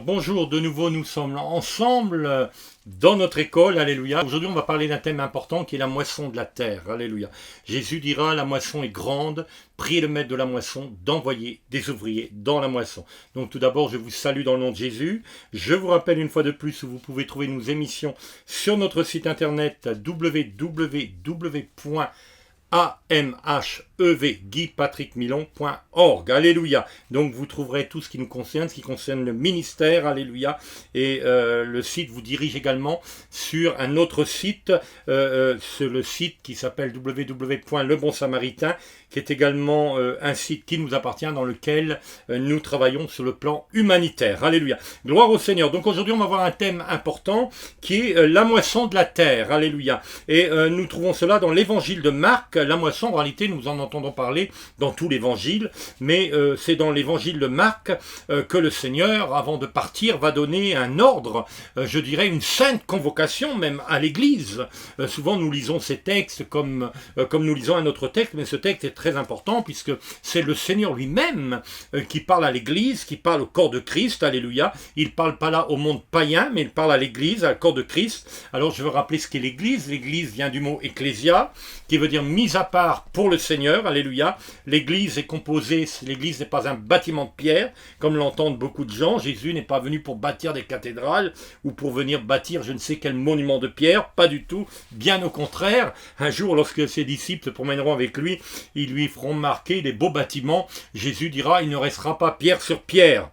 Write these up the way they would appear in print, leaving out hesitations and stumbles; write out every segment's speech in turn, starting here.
bonjour, de nouveau nous sommes ensemble dans notre école, alléluia. Aujourd'hui on va parler d'un thème important qui est la moisson de la terre, alléluia. Jésus dira, la moisson est grande, priez le maître de la moisson d'envoyer des ouvriers dans la moisson. Donc tout d'abord je vous salue dans le nom de Jésus. Je vous rappelle une fois de plus que vous pouvez trouver nos émissions sur notre site internet www.amhevguipatrickmilon.org. Alléluia. Donc vous trouverez tout ce qui nous concerne, ce qui concerne le ministère, alléluia. Et le site vous dirige également sur un autre site, sur le site qui s'appelle www.lebonsamaritain, qui est également un site qui nous appartient, dans lequel nous travaillons sur le plan humanitaire. Alléluia. Gloire au Seigneur. Donc aujourd'hui on va voir un thème important qui est la moisson de la terre. Alléluia. Et nous trouvons cela dans l'évangile de Marc. La moisson, en réalité, nous en entendons parler dans tout l'évangile, mais c'est dans l'évangile de Marc que le Seigneur, avant de partir, va donner un ordre, je dirais une sainte convocation même à l'Église. Souvent nous lisons ces textes comme nous lisons un autre texte, mais ce texte est très important puisque c'est le Seigneur lui-même qui parle à l'Église, qui parle au corps de Christ, alléluia. Il ne parle pas là au monde païen, mais il parle à l'Église, à le corps de Christ. Alors je veux rappeler ce qu'est l'Église. L'Église vient du mot ecclésia, qui veut dire mise à part pour le Seigneur, alléluia. L'Église est composée, l'Église n'est pas un bâtiment de pierre, comme l'entendent beaucoup de gens. Jésus n'est pas venu pour bâtir des cathédrales, ou pour venir bâtir je ne sais quel monument de pierre, pas du tout, bien au contraire. Un jour, lorsque ses disciples se promèneront avec lui, ils lui feront marquer les beaux bâtiments. Jésus dira, il ne restera pas pierre sur pierre.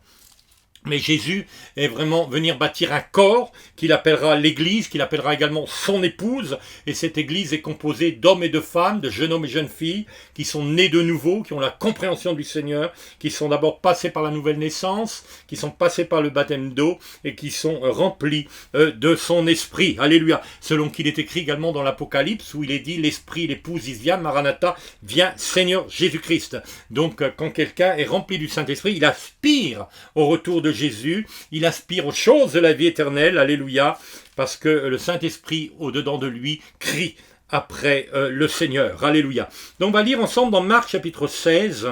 Mais Jésus est vraiment venir bâtir un corps qu'il appellera l'Église, qu'il appellera également son épouse. Et cette Église est composée d'hommes et de femmes, de jeunes hommes et jeunes filles, qui sont nés de nouveau, qui ont la compréhension du Seigneur, qui sont d'abord passés par la nouvelle naissance, qui sont passés par le baptême d'eau et qui sont remplis de son esprit. Alléluia. Selon qu'il est écrit également dans l'Apocalypse, où il est dit, l'Esprit, l'épouse, il vient, Maranatha, viens Seigneur Jésus-Christ. Donc quand quelqu'un est rempli du Saint-Esprit, il aspire au retour de Jésus, il aspire aux choses de la vie éternelle, alléluia, parce que le Saint-Esprit au-dedans de lui crie après le Seigneur, alléluia. Donc on va lire ensemble dans Marc chapitre 16,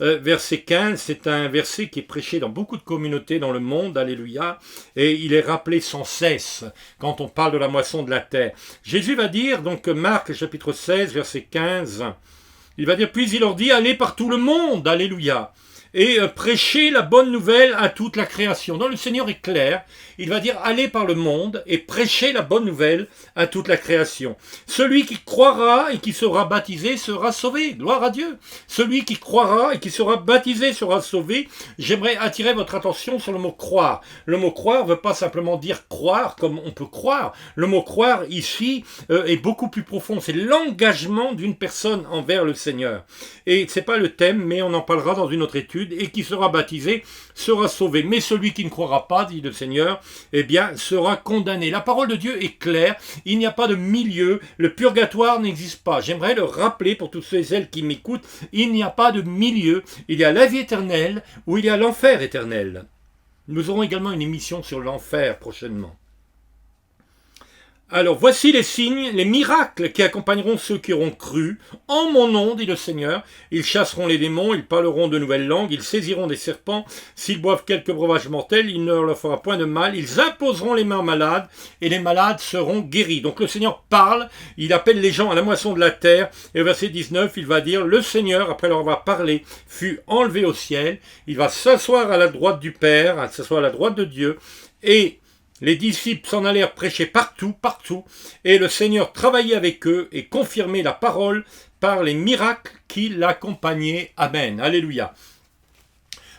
verset 15, c'est un verset qui est prêché dans beaucoup de communautés dans le monde, alléluia, et il est rappelé sans cesse quand on parle de la moisson de la terre. Jésus va dire, donc Marc chapitre 16, verset 15, il va dire, puis il leur dit, allez par tout le monde, alléluia, et prêcher la bonne nouvelle à toute la création. Donc le Seigneur est clair, il va dire allez par le monde et prêcher la bonne nouvelle à toute la création. Celui qui croira et qui sera baptisé sera sauvé, gloire à Dieu. Celui qui croira et qui sera baptisé sera sauvé. J'aimerais attirer votre attention sur le mot croire. Le mot croire ne veut pas simplement dire croire comme on peut croire. Le mot croire ici est beaucoup plus profond, c'est l'engagement d'une personne envers le Seigneur. Et ce n'est pas le thème, mais on en parlera dans une autre étude. Et qui sera baptisé sera sauvé. Mais celui qui ne croira pas, dit le Seigneur, eh bien, sera condamné. La parole de Dieu est claire. Il n'y a pas de milieu. Le purgatoire n'existe pas. J'aimerais le rappeler pour tous ceux et celles qui m'écoutent. Il n'y a pas de milieu. Il y a la vie éternelle ou il y a l'enfer éternel. Nous aurons également une émission sur l'enfer prochainement. Alors, voici les signes, les miracles qui accompagneront ceux qui auront cru. En mon nom, dit le Seigneur, ils chasseront les démons, ils parleront de nouvelles langues, ils saisiront des serpents. S'ils boivent quelque breuvage mortel, il ne leur fera point de mal. Ils imposeront les mains aux malades et les malades seront guéris. Donc le Seigneur parle, il appelle les gens à la moisson de la terre. Et au verset 19, il va dire, le Seigneur, après leur avoir parlé, fut enlevé au ciel. Il va s'asseoir à la droite du Père, s'asseoir à la droite de Dieu. Et les disciples s'en allèrent prêcher partout, et le Seigneur travaillait avec eux et confirmait la parole par les miracles qui l'accompagnaient. Amen. Alléluia.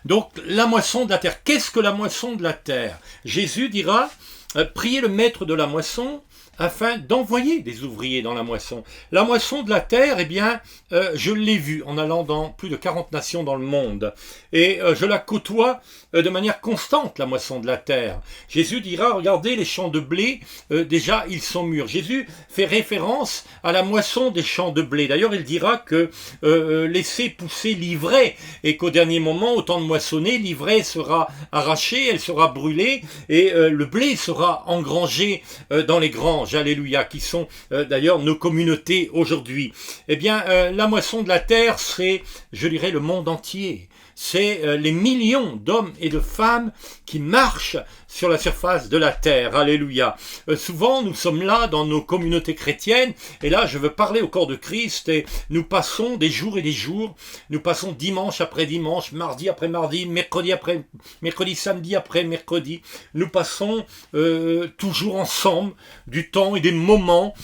Donc, la moisson de la terre. Qu'est-ce que la moisson de la terre? Jésus dira, priez le maître de la moisson afin d'envoyer des ouvriers dans la moisson. La moisson de la terre, eh bien, je l'ai vue en allant dans plus de 40 nations dans le monde. Et je la côtoie de manière constante, la moisson de la terre. Jésus dira, regardez les champs de blé, déjà ils sont mûrs. Jésus fait référence à la moisson des champs de blé. D'ailleurs, il dira que laissez pousser l'ivraie et qu'au dernier moment, au temps de moissonner, l'ivraie sera arrachée, elle sera brûlée et le blé sera engrangé dans les granges. anges, alléluia, qui sont d'ailleurs nos communautés aujourd'hui. Eh bien, la moisson de la terre, c'est, je dirais, le monde entier. C'est les millions d'hommes et de femmes qui marchent sur la surface de la terre. Alléluia. Souvent, nous sommes là dans nos communautés chrétiennes, et là, je veux parler au corps de Christ, et nous passons des jours et des jours, nous passons dimanche après dimanche, mardi après mardi, mercredi après mercredi, samedi après mercredi, nous passons toujours ensemble du temps et des moments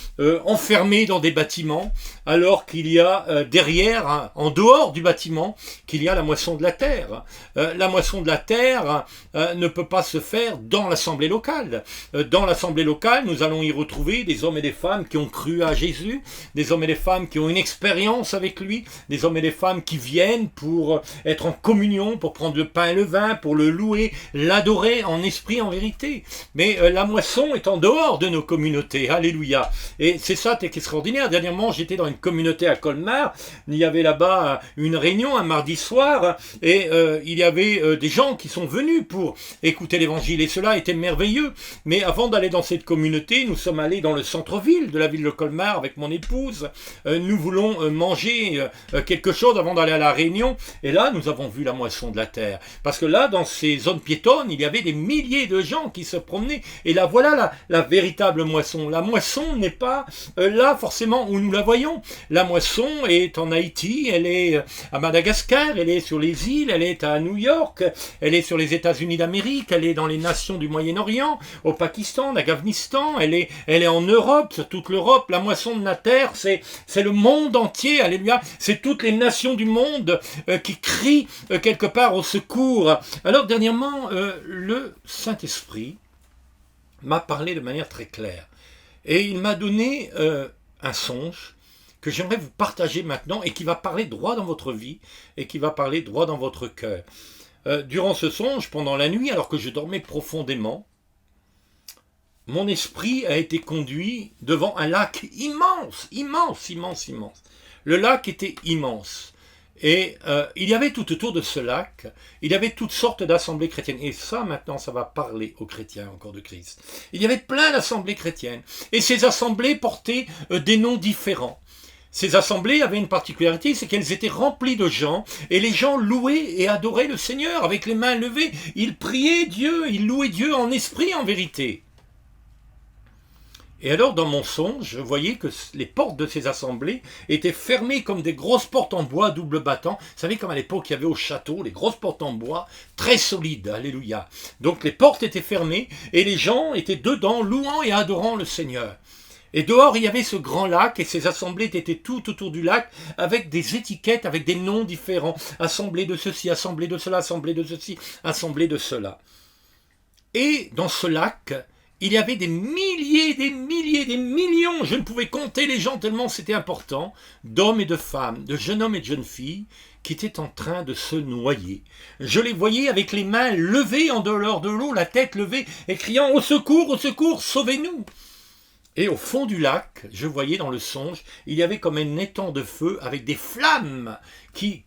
enfermés dans des bâtiments, alors qu'il y a derrière, hein, en dehors du bâtiment, qu'il y a la moisson de la terre. La moisson de la terre ne peut pas se faire dans l'assemblée locale. Dans l'assemblée locale, nous allons y retrouver des hommes et des femmes qui ont cru à Jésus, des hommes et des femmes qui ont une expérience avec lui, des hommes et des femmes qui viennent pour être en communion, pour prendre le pain et le vin, pour le louer, l'adorer en esprit, en vérité. Mais la moisson est en dehors de nos communautés. Alléluia. Et c'est ça qui est extraordinaire. Dernièrement, j'étais dans une communauté à Colmar. Il y avait là-bas une réunion un mardi soir, et il y avait des gens qui sont venus pour écouter l'évangile, et cela était merveilleux. Mais avant d'aller dans cette communauté, nous sommes allés dans le centre-ville de la ville de Colmar avec mon épouse. Nous voulons manger quelque chose avant d'aller à la réunion, et là nous avons vu la moisson de la terre, parce que là dans ces zones piétonnes il y avait des milliers de gens qui se promenaient, et là voilà la véritable moisson. La moisson n'est pas là forcément où nous la voyons. La moisson est en Haïti, elle est à Madagascar, elle est sur les îles, elle est à New York, elle est sur les États-Unis d'Amérique, elle est dans les nations du Moyen-Orient, au Pakistan, en Afghanistan, elle est en Europe, sur toute l'Europe. La moisson de la terre, c'est le monde entier, alléluia. C'est toutes les nations du monde qui crient quelque part au secours. Alors dernièrement, le Saint-Esprit m'a parlé de manière très claire, et il m'a donné un songe que j'aimerais vous partager maintenant, et qui va parler droit dans votre vie, et qui va parler droit dans votre cœur. Durant ce songe, pendant la nuit, alors que je dormais profondément, mon esprit a été conduit devant un lac immense, immense, immense, immense. Le lac était immense. Et il y avait tout autour de ce lac, il y avait toutes sortes d'assemblées chrétiennes. Et ça, maintenant, ça va parler aux chrétiens encore de Christ. Il y avait plein d'assemblées chrétiennes. Et ces assemblées portaient des noms différents. Ces assemblées avaient une particularité, c'est qu'elles étaient remplies de gens, et les gens louaient et adoraient le Seigneur avec les mains levées. Ils priaient Dieu, ils louaient Dieu en esprit, en vérité. Et alors, dans mon songe, je voyais que les portes de ces assemblées étaient fermées comme des grosses portes en bois double battant. Vous savez, comme à l'époque, il y avait au château, les grosses portes en bois, très solides, alléluia. Donc les portes étaient fermées, et les gens étaient dedans, louant et adorant le Seigneur. Et dehors, il y avait ce grand lac, et ces assemblées étaient tout autour du lac, avec des étiquettes, avec des noms différents. Assemblée de ceci, assemblée de cela, assemblée de ceci, assemblée de cela. Et dans ce lac, il y avait des milliers, des millions, je ne pouvais compter les gens tellement c'était important, d'hommes et de femmes, de jeunes hommes et de jeunes filles, qui étaient en train de se noyer. Je les voyais avec les mains levées en dehors de l'eau, la tête levée, et criant « Au secours, sauvez-nous !» Et au fond du lac, je voyais dans le songe, il y avait comme un étang de feu avec des flammes qui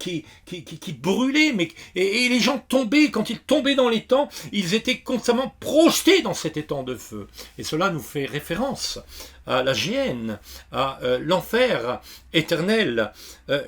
brûlaient, et les gens tombaient. Quand ils tombaient dans l'étang, ils étaient constamment projetés dans cet étang de feu. Et cela nous fait référence à la géhenne, à l'enfer éternel.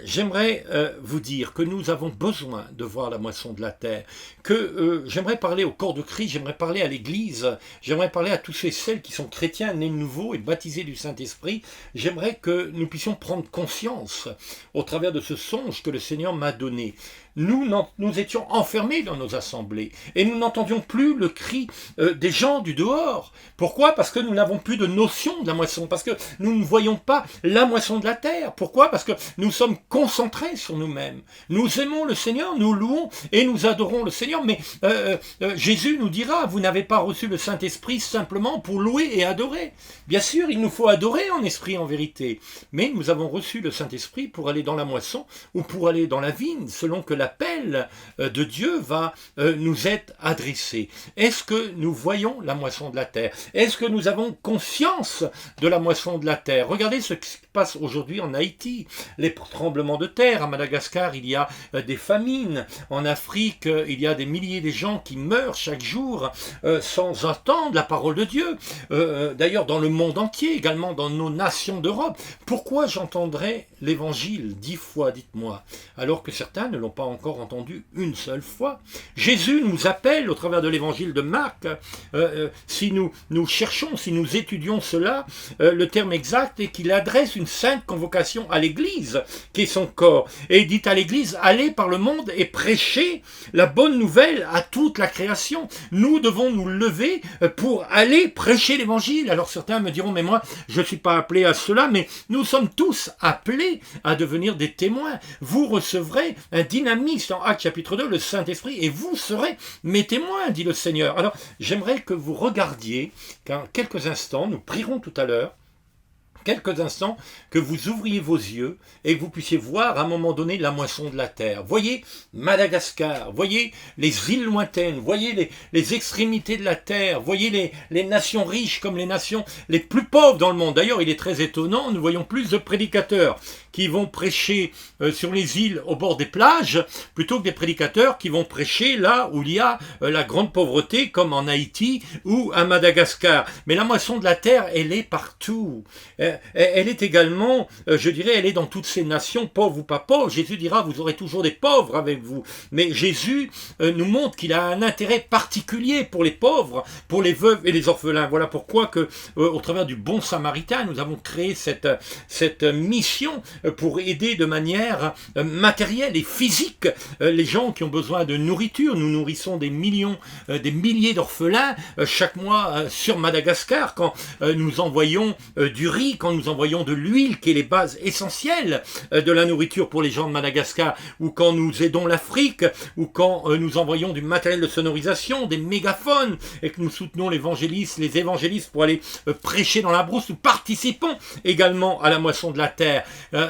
J'aimerais vous dire que nous avons besoin de voir la moisson de la terre, que j'aimerais parler au corps de Christ, j'aimerais parler à l'Église, j'aimerais parler à tous ceux et celles qui sont chrétiens, nés de nouveau et baptisés du Saint-Esprit. J'aimerais que nous puissions prendre conscience, au travers de ce songe que le Seigneur m'a donné. Nous étions enfermés dans nos assemblées, et nous n'entendions plus le cri des gens du dehors. Pourquoi ? Parce que nous n'avons plus de notion de la moisson, parce que nous ne voyons pas la moisson de la terre. Pourquoi ? Parce que nous sommes concentrés sur nous-mêmes. Nous aimons le Seigneur, nous louons et nous adorons le Seigneur, mais Jésus nous dira, vous n'avez pas reçu le Saint-Esprit simplement pour louer et adorer. Bien sûr, il nous faut adorer en esprit, en vérité, mais nous avons reçu le Saint-Esprit pour aller dans la moisson ou pour aller dans la vigne, selon que l'appel de Dieu va nous être adressé. Est-ce que nous voyons la moisson de la terre ? Est-ce que nous avons conscience de la moisson de la terre. Regardez ce qui se passe aujourd'hui en Haïti, les tremblements de terre. À Madagascar, il y a des famines. En Afrique, il y a des milliers de gens qui meurent chaque jour sans entendre la parole de Dieu. D'ailleurs, dans le monde entier, également dans nos nations d'Europe. Pourquoi j'entendrais l'évangile 10 fois, dites-moi, alors que certains ne l'ont pas encore entendu une seule fois? Jésus nous appelle au travers de l'évangile de Marc, si nous cherchons, si nous étudions cela, le terme exact est qu'il adresse une sainte convocation à l'Église, qui est son corps. Et il dit à l'Église, allez par le monde et prêchez la bonne nouvelle à toute la création. Nous devons nous lever pour aller prêcher l'évangile. Alors certains me diront, mais moi, je ne suis pas appelé à cela, mais nous sommes tous appelés à devenir des témoins. Vous recevrez un dynamisme en Actes chapitre 2, le Saint-Esprit, et vous serez mes témoins, dit le Seigneur. Alors, j'aimerais que vous regardiez, qu'en quelques instants, nous prierons tout à l'heure, quelques instants, que vous ouvriez vos yeux et que vous puissiez voir à un moment donné la moisson de la terre. Voyez Madagascar, voyez les îles lointaines, voyez les extrémités de la terre, voyez les nations riches comme les nations les plus pauvres dans le monde. D'ailleurs, il est très étonnant, nous voyons plus de prédicateurs qui vont prêcher sur les îles au bord des plages, plutôt que des prédicateurs qui vont prêcher là où il y a la grande pauvreté, comme en Haïti ou à Madagascar. Mais la moisson de la terre, elle est partout. Elle est également, je dirais, elle est dans toutes ces nations, pauvres ou pas pauvres. Jésus dira, vous aurez toujours des pauvres avec vous. Mais Jésus nous montre qu'il a un intérêt particulier pour les pauvres, pour les veuves et les orphelins. Voilà pourquoi que, au travers du Bon Samaritain, nous avons créé cette mission pour aider de manière matérielle et physique les gens qui ont besoin de nourriture. Nous nourrissons des milliers d'orphelins chaque mois sur Madagascar, quand nous envoyons du riz, quand nous envoyons de l'huile, qui est les bases essentielles de la nourriture pour les gens de Madagascar, ou quand nous aidons l'Afrique, ou quand nous envoyons du matériel de sonorisation, des mégaphones, et que nous soutenons les évangélistes pour aller prêcher dans la brousse. Nous participons également à la moisson de la terre.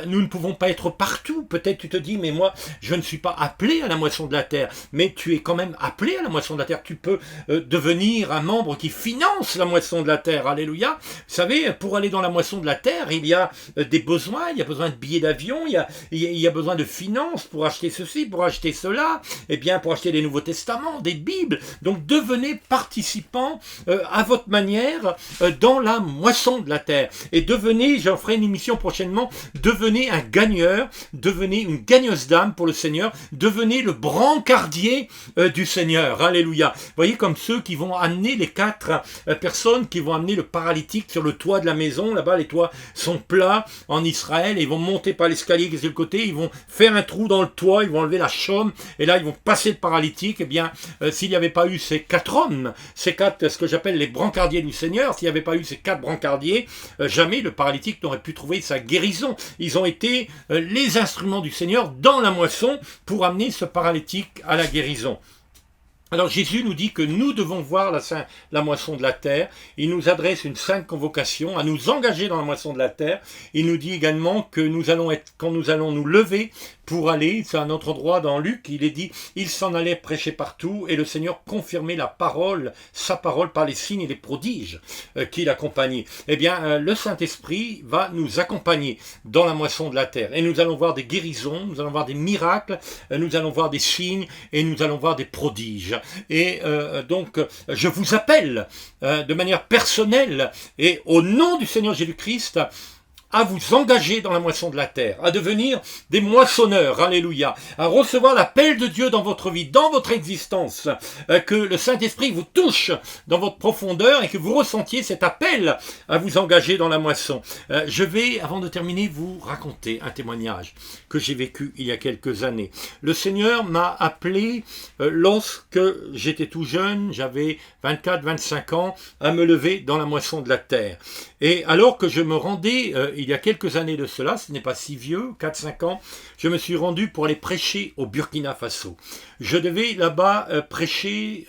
Nous ne pouvons pas être partout. Peut-être tu te dis, mais moi, je ne suis pas appelé à la moisson de la terre. Mais tu es quand même appelé à la moisson de la terre. Tu peux devenir un membre qui finance la moisson de la terre. Alléluia. Vous savez, pour aller dans la moisson de la terre, il y a des besoins. Il y a besoin de billets d'avion. Il y a besoin de finances pour acheter ceci, pour acheter cela. Eh bien, pour acheter des Nouveaux Testaments, des Bibles. Donc, devenez participants à votre manière dans la moisson de la terre. Et devenez, j'en ferai une émission prochainement, devenez un gagneur, devenez une gagneuse d'âme pour le Seigneur, devenez le brancardier du Seigneur. Alléluia. Vous voyez, comme ceux qui vont amener les 4 personnes qui vont amener le paralytique sur le toit de la maison. Là-bas, les toits sont plats en Israël et ils vont monter par l'escalier qui est sur le côté, ils vont faire un trou dans le toit, ils vont enlever la chaume et là, ils vont passer le paralytique. Eh bien, s'il n'y avait pas eu ces 4 hommes, ces 4, ce que j'appelle les brancardiers du Seigneur, s'il n'y avait pas eu ces 4 brancardiers, jamais le paralytique n'aurait pu trouver sa guérison. Ils ont été les instruments du Seigneur dans la moisson pour amener ce paralytique à la guérison. Alors Jésus nous dit que nous devons voir la moisson de la terre. Il nous adresse une sainte convocation à nous engager dans la moisson de la terre. Il nous dit également que quand nous allons nous lever pour aller, c'est un autre endroit dans Luc, il est dit, il s'en allait prêcher partout et le Seigneur confirmait sa parole par les signes et les prodiges qui l'accompagnaient. Eh bien, le Saint-Esprit va nous accompagner dans la moisson de la terre. Et nous allons voir des guérisons, nous allons voir des miracles, nous allons voir des signes et nous allons voir des prodiges. Et donc, je vous appelle de manière personnelle et au nom du Seigneur Jésus-Christ à vous engager dans la moisson de la terre, à devenir des moissonneurs, alléluia, à recevoir l'appel de Dieu dans votre vie, dans votre existence, que le Saint-Esprit vous touche dans votre profondeur et que vous ressentiez cet appel à vous engager dans la moisson. Je vais, avant de terminer, vous raconter un témoignage que j'ai vécu il y a quelques années. Le Seigneur m'a appelé lorsque j'étais tout jeune, j'avais 24-25 ans, à me lever dans la moisson de la terre. Et alors que je me rendais il y a quelques années de cela, ce n'est pas si vieux, 4-5 ans, je me suis rendu pour aller prêcher au Burkina Faso. Je devais là-bas prêcher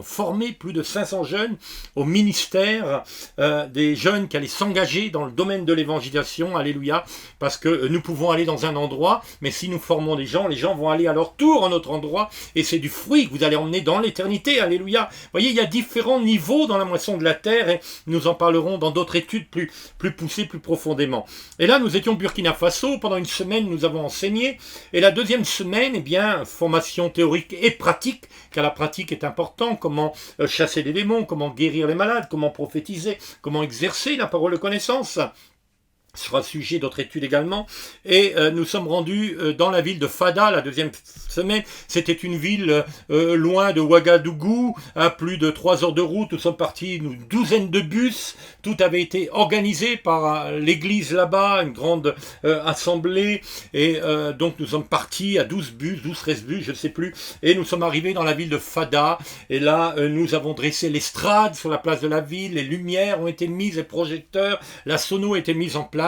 former plus de 500 jeunes au ministère des jeunes qui allaient s'engager dans le domaine de l'évangélisation, alléluia, parce que nous pouvons aller dans un endroit, mais si nous formons des gens, les gens vont aller à leur tour à notre endroit, et c'est du fruit que vous allez emmener dans l'éternité, alléluia. Vous voyez, il y a différents niveaux dans la moisson de la terre, et nous en parlerons dans d'autres études plus poussées, plus profondément. Et là, nous étions au Burkina Faso, pendant une semaine, nous avons enseigné, et la deuxième semaine, eh bien, formation théorique et pratique, car la pratique est importante, comment chasser les démons, comment guérir les malades, comment prophétiser, comment exercer la parole de connaissance. Ce sera le sujet d'autres études également. Et nous sommes rendus dans la ville de Fada la deuxième semaine. C'était une ville loin de Ouagadougou, à plus de 3 heures de route. Nous sommes partis une douzaine de bus. Tout avait été organisé par l'église là-bas, une grande assemblée. Et donc nous sommes partis à 12 bus, 12-13 bus, je ne sais plus. Et nous sommes arrivés dans la ville de Fada. Et là, nous avons dressé l'estrade sur la place de la ville. Les lumières ont été mises, les projecteurs, la sono a été mise en place.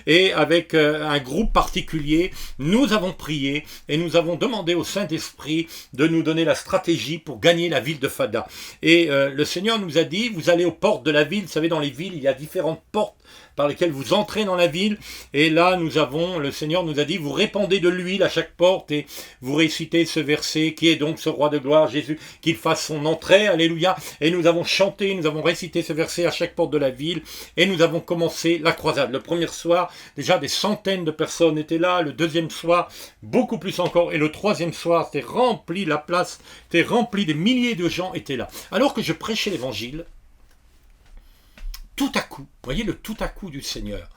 Et avec un groupe particulier, nous avons prié et nous avons demandé au Saint-Esprit de nous donner la stratégie pour gagner la ville de Fada. Et le Seigneur nous a dit, vous allez aux portes de la ville, vous savez, dans les villes, il y a différentes portes par lesquelles vous entrez dans la ville, et là le Seigneur nous a dit, vous répandez de l'huile à chaque porte, et vous récitez ce verset, qui est donc ce roi de gloire, Jésus, qu'il fasse son entrée, alléluia, et nous avons chanté, nous avons récité ce verset à chaque porte de la ville, et nous avons commencé la croisade. Le premier soir, déjà des centaines de personnes étaient là, le deuxième soir, beaucoup plus encore, et le troisième soir, c'était rempli, la place était remplie, des milliers de gens étaient là. Alors que je prêchais l'évangile, tout à coup, voyez le tout à coup du Seigneur.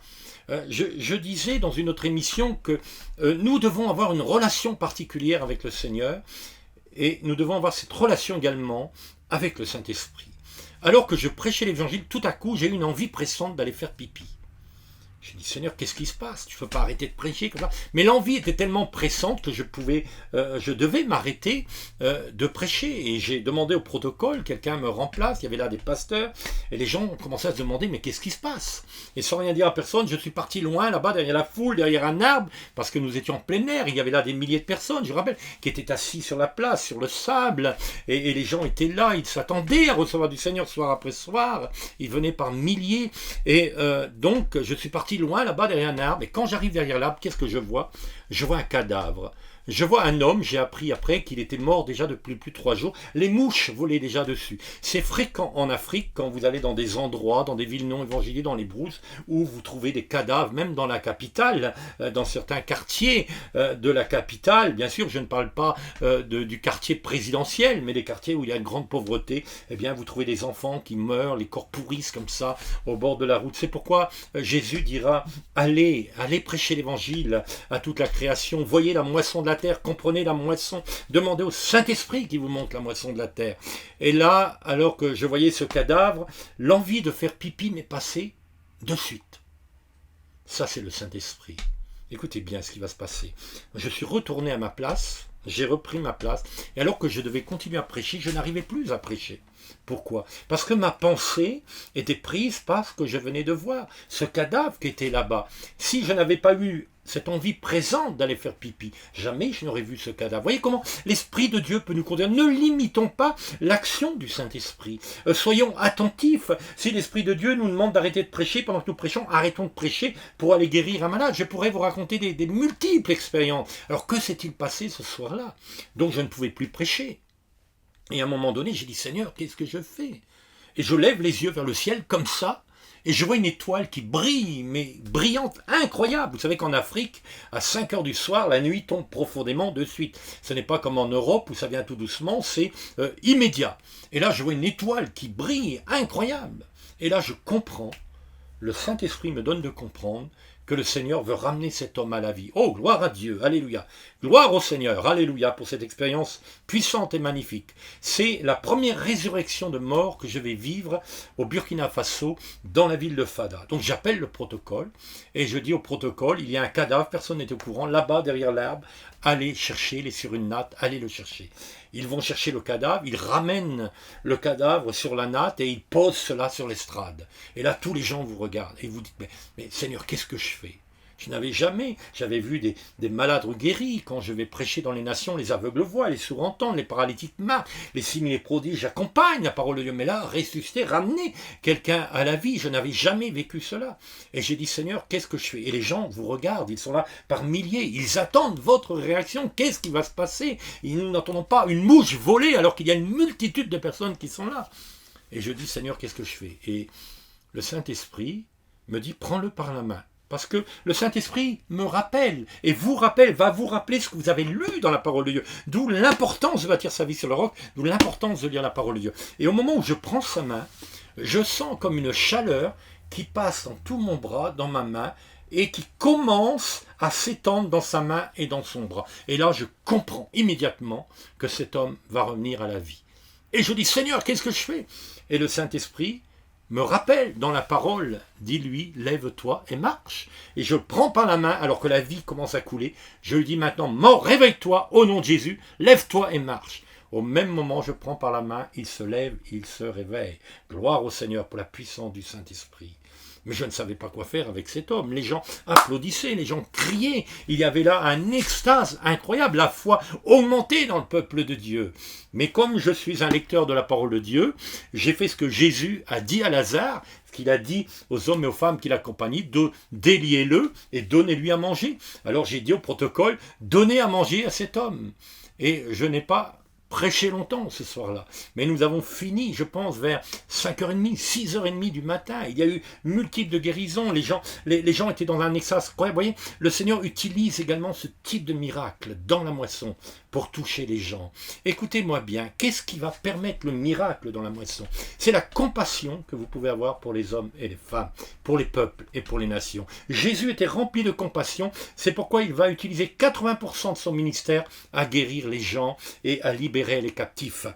Je disais dans une autre émission que nous devons avoir une relation particulière avec le Seigneur et nous devons avoir cette relation également avec le Saint-Esprit. Alors que je prêchais l'évangile, tout à coup, j'ai eu une envie pressante d'aller faire pipi. J'ai dit, Seigneur, qu'est-ce qui se passe? Tu ne peux pas arrêter de prêcher comme ça. Mais l'envie était tellement pressante que je devais m'arrêter de prêcher. Et j'ai demandé au protocole, quelqu'un me remplace, il y avait là des pasteurs, et les gens ont commencé à se demander, mais qu'est-ce qui se passe? Et sans rien dire à personne, je suis parti loin, là-bas, derrière la foule, derrière un arbre, parce que nous étions en plein air, il y avait là des milliers de personnes, je vous rappelle, qui étaient assis sur la place, sur le sable, et les gens étaient là, ils s'attendaient à recevoir du Seigneur soir après soir, ils venaient par milliers, et donc je suis parti loin là-bas derrière un arbre, et quand j'arrive derrière l'arbre, qu'est-ce que je vois? Je vois un cadavre. Je vois un homme, j'ai appris après qu'il était mort déjà depuis plus de 3 jours. Les mouches volaient déjà dessus. C'est fréquent en Afrique quand vous allez dans des endroits, dans des villes non évangélisées, dans les brousses, où vous trouvez des cadavres, même dans la capitale, dans certains quartiers de la capitale. Bien sûr, je ne parle pas du quartier présidentiel, mais des quartiers où il y a une grande pauvreté. Eh bien, vous trouvez des enfants qui meurent, les corps pourrissent comme ça au bord de la route. C'est pourquoi Jésus dira, allez prêcher l'évangile à toute la création. Voyez la moisson de la terre, comprenez la moisson, demandez au Saint-Esprit qui vous montre la moisson de la terre. Et là, alors que je voyais ce cadavre, l'envie de faire pipi m'est passée de suite. Ça, c'est le Saint-Esprit. Écoutez bien ce qui va se passer. Je suis retourné à ma place, j'ai repris ma place, et alors que je devais continuer à prêcher, je n'arrivais plus à prêcher. Pourquoi? Parce que ma pensée était prise par ce que je venais de voir, ce cadavre qui était là-bas. Si je n'avais pas eu cette envie présente d'aller faire pipi, jamais je n'aurais vu ce cadavre. Voyez comment l'Esprit de Dieu peut nous conduire. Ne limitons pas l'action du Saint-Esprit. Soyons attentifs. Si l'Esprit de Dieu nous demande d'arrêter de prêcher pendant que nous prêchons, arrêtons de prêcher pour aller guérir un malade. Je pourrais vous raconter des multiples expériences. Alors que s'est-il passé ce soir-là? Donc je ne pouvais plus prêcher. Et à un moment donné, j'ai dit, Seigneur, qu'est-ce que je fais? Et je lève les yeux vers le ciel comme ça, et je vois une étoile qui brille, mais brillante, incroyable. Vous savez qu'en Afrique, à 5 heures du soir, la nuit tombe profondément de suite. Ce n'est pas comme en Europe où ça vient tout doucement, c'est immédiat. Et là, je vois une étoile qui brille, incroyable. Et là, je comprends, le Saint-Esprit me donne de comprendre que le Seigneur veut ramener cet homme à la vie. Oh, gloire à Dieu, alléluia. Gloire au Seigneur, alléluia, pour cette expérience puissante et magnifique. C'est la première résurrection de mort que je vais vivre au Burkina Faso, dans la ville de Fada. Donc j'appelle le protocole, et je dis au protocole, il y a un cadavre, personne n'est au courant, là-bas, derrière l'arbre, allez chercher, il est sur une natte, allez le chercher. Ils vont chercher le cadavre, ils ramènent le cadavre sur la natte et ils posent cela sur l'estrade. Et là, tous les gens vous regardent et vous dites, mais Seigneur, qu'est-ce que je fais? Je n'avais jamais, j'avais vu des malades guéris, quand je vais prêcher dans les nations, les aveugles voient, les sourds entendent, les paralytiques marchent, les signes et les prodiges accompagnent la parole de Dieu. Mais là, ressusciter, ramener quelqu'un à la vie, je n'avais jamais vécu cela. Et j'ai dit, Seigneur, qu'est-ce que je fais? Et les gens vous regardent, ils sont là par milliers, ils attendent votre réaction, qu'est-ce qui va se passer? Nous n'entendons pas une mouche voler alors qu'il y a une multitude de personnes qui sont là. Et je dis, Seigneur, qu'est-ce que je fais? Et le Saint-Esprit me dit, prends-le par la main. Parce que le Saint-Esprit me rappelle, et vous rappelle, va vous rappeler ce que vous avez lu dans la parole de Dieu. D'où l'importance de bâtir sa vie sur le roc, d'où l'importance de lire la parole de Dieu. Et au moment où je prends sa main, je sens comme une chaleur qui passe dans tout mon bras, dans ma main, et qui commence à s'étendre dans sa main et dans son bras. Et là, je comprends immédiatement que cet homme va revenir à la vie. Et je dis, Seigneur, qu'est-ce que je fais? Et le Saint-Esprit me rappelle dans la parole, dis-lui, lève-toi et marche. Et je le prends par la main alors que la vie commence à couler. Je lui dis maintenant, mort, réveille-toi au nom de Jésus, lève-toi et marche. Au même moment, je prends par la main, il se lève, il se réveille. Gloire au Seigneur pour la puissance du Saint-Esprit. Mais je ne savais pas quoi faire avec cet homme. Les gens applaudissaient, les gens criaient. Il y avait là un extase incroyable, la foi augmentée dans le peuple de Dieu. Mais comme je suis un lecteur de la parole de Dieu, j'ai fait ce que Jésus a dit à Lazare, ce qu'il a dit aux hommes et aux femmes qui l'accompagnaient, déliez-le et donnez-lui à manger. Alors j'ai dit au protocole, donnez à manger à cet homme. Et je n'ai pas prêché longtemps ce soir-là. Mais nous avons fini, je pense, vers 5h30, 6h30 du matin. Il y a eu multiples de guérisons. Les gens étaient dans un extase incroyable. Vous voyez, le Seigneur utilise également ce type de miracle dans la moisson pour toucher les gens. Écoutez-moi bien, qu'est-ce qui va permettre le miracle dans la moisson? C'est la compassion que vous pouvez avoir pour les hommes et les femmes, pour les peuples et pour les nations. Jésus était rempli de compassion, c'est pourquoi il va utiliser 80% de son ministère à guérir les gens et à libérer les captifs.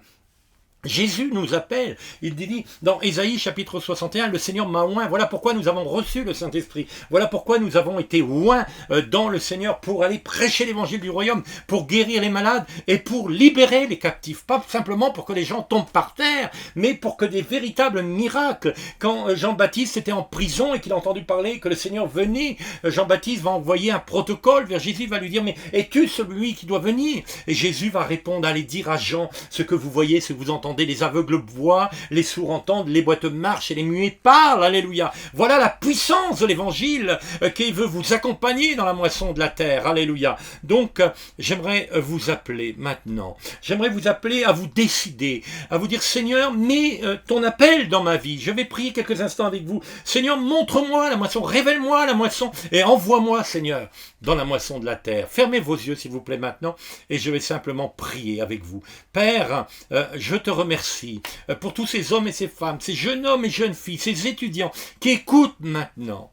Jésus nous appelle, il dit dans Ésaïe chapitre 61, le Seigneur m'a oint, voilà pourquoi nous avons reçu le Saint-Esprit, voilà pourquoi nous avons été oints dans le Seigneur pour aller prêcher l'évangile du royaume, pour guérir les malades et pour libérer les captifs, pas simplement pour que les gens tombent par terre, mais pour que des véritables miracles. Quand Jean-Baptiste était en prison et qu'il a entendu parler que le Seigneur venait, Jean-Baptiste va envoyer un protocole vers Jésus, va lui dire, mais es-tu celui qui doit venir? Et Jésus va répondre, allez dire à Jean ce que vous voyez, ce que vous entendez, les aveugles voient, les sourds entendent, les boiteux marchent et les muets parlent. Alléluia. Voilà la puissance de l'évangile qui veut vous accompagner dans la moisson de la terre. Alléluia. Donc, j'aimerais vous appeler maintenant. J'aimerais vous appeler à vous décider, à vous dire, Seigneur, mets ton appel dans ma vie. Je vais prier quelques instants avec vous. Seigneur, montre-moi la moisson, révèle-moi la moisson et envoie-moi, Seigneur, dans la moisson de la terre. Fermez vos yeux, s'il vous plaît, maintenant, et je vais simplement prier avec vous. Père, je te remercie pour tous ces hommes et ces femmes, ces jeunes hommes et jeunes filles, ces étudiants qui écoutent maintenant.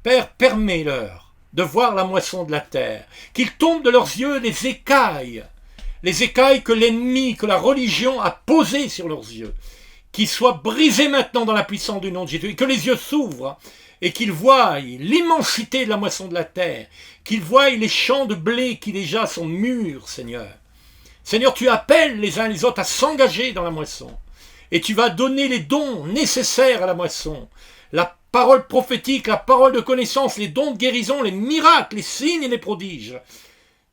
Père, permets-leur de voir la moisson de la terre, qu'ils tombent de leurs yeux les écailles que l'ennemi, que la religion a posées sur leurs yeux, qu'ils soient brisés maintenant dans la puissance du nom de Jésus, et que les yeux s'ouvrent, et qu'ils voient l'immensité de la moisson de la terre, qu'ils voient les champs de blé qui déjà sont mûrs, Seigneur. Seigneur, tu appelles les uns les autres à s'engager dans la moisson, et tu vas donner les dons nécessaires à la moisson, la parole prophétique, la parole de connaissance, les dons de guérison, les miracles, les signes et les prodiges.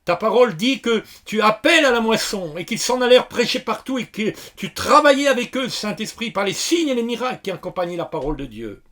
Ta parole dit que tu appelles à la moisson et qu'ils s'en allèrent prêcher partout et que tu travaillais avec eux, Saint-Esprit, par les signes et les miracles qui accompagnaient la parole de Dieu.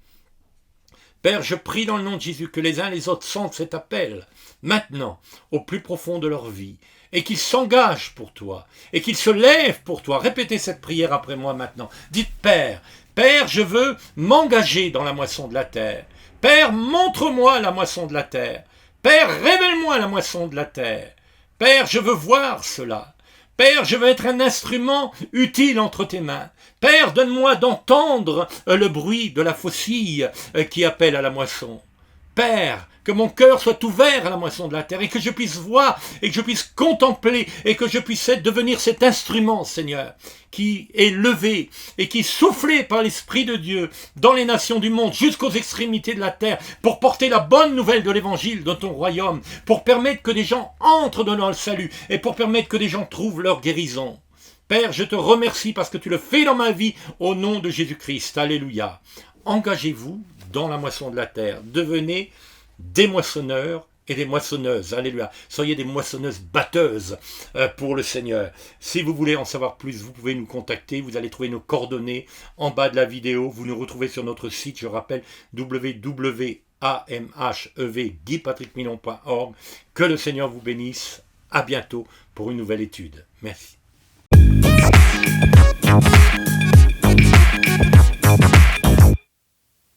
Père, je prie dans le nom de Jésus que les uns et les autres sentent cet appel, maintenant, au plus profond de leur vie, et qu'ils s'engagent pour toi, et qu'ils se lèvent pour toi. Répétez cette prière après moi maintenant. Dites, Père, Père, je veux m'engager dans la moisson de la terre. Père, montre-moi la moisson de la terre. Père, révèle-moi la moisson de la terre. Père, je veux voir cela. Père, je veux être un instrument utile entre tes mains. Père, donne-moi d'entendre le bruit de la faucille qui appelle à la moisson. Père, que mon cœur soit ouvert à la moisson de la terre et que je puisse voir et que je puisse contempler et que je puisse devenir cet instrument, Seigneur, qui est levé et qui est soufflé par l'Esprit de Dieu dans les nations du monde jusqu'aux extrémités de la terre pour porter la bonne nouvelle de l'évangile de ton royaume, pour permettre que des gens entrent dans le salut et pour permettre que des gens trouvent leur guérison. Père, je te remercie parce que tu le fais dans ma vie au nom de Jésus-Christ. Alléluia. Engagez-vous dans la moisson de la terre. Devenez des moissonneurs et des moissonneuses. Alléluia. Soyez des moissonneuses batteuses pour le Seigneur. Si vous voulez en savoir plus, vous pouvez nous contacter. Vous allez trouver nos coordonnées en bas de la vidéo. Vous nous retrouvez sur notre site, je rappelle, www.amhevguipatrickmillon.org. Que le Seigneur vous bénisse. À bientôt pour une nouvelle étude. Merci.